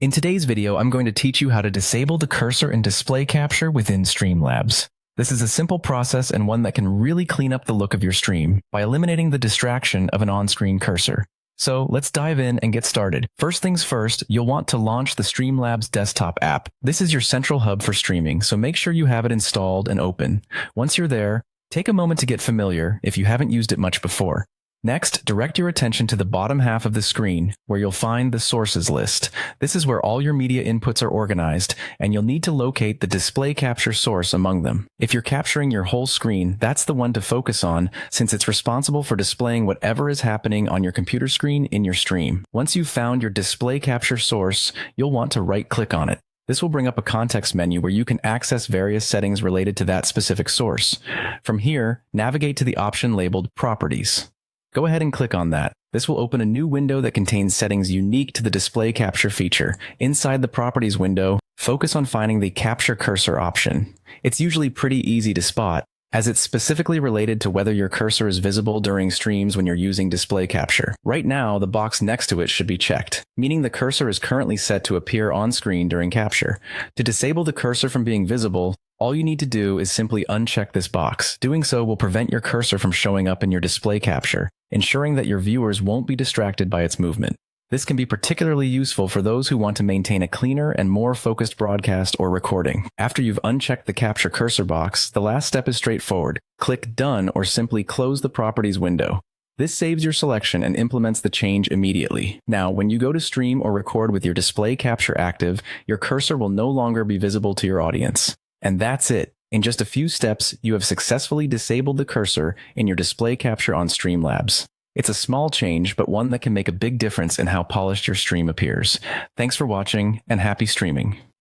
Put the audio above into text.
In today's video, I'm going to teach you how to disable the cursor and display capture within Streamlabs. This is a simple process and one that can really clean up the look of your stream by eliminating the distraction of an on-screen cursor. So let's dive in and get started. First things first, you'll want to launch the Streamlabs desktop app. This is your central hub for streaming, so make sure you have it installed and open. Once you're there, take a moment to get familiar if you haven't used it much before. Next, direct your attention to the bottom half of the screen, where you'll find the sources list. This is where all your media inputs are organized, and you'll need to locate the display capture source among them. If you're capturing your whole screen, that's the one to focus on, since it's responsible for displaying whatever is happening on your computer screen in your stream. Once you've found your display capture source, you'll want to right-click on it. This will bring up a context menu where you can access various settings related to that specific source. From here, navigate to the option labeled Properties. Go ahead and click on that. This will open a new window that contains settings unique to the display capture feature. Inside the Properties window, focus on finding the Capture Cursor option. It's usually pretty easy to spot, as it's specifically related to whether your cursor is visible during streams when you're using display capture. Right now, the box next to it should be checked, meaning the cursor is currently set to appear on screen during capture. To disable the cursor from being visible, all you need to do is simply uncheck this box. Doing so will prevent your cursor from showing up in your display capture, ensuring that your viewers won't be distracted by its movement. This can be particularly useful for those who want to maintain a cleaner and more focused broadcast or recording. After you've unchecked the capture cursor box, the last step is straightforward. Click Done or simply close the Properties window. This saves your selection and implements the change immediately. Now, when you go to stream or record with your display capture active, your cursor will no longer be visible to your audience. And that's it. In just a few steps, you have successfully disabled the cursor in your display capture on Streamlabs. It's a small change, but one that can make a big difference in how polished your stream appears. Thanks for watching, and happy streaming.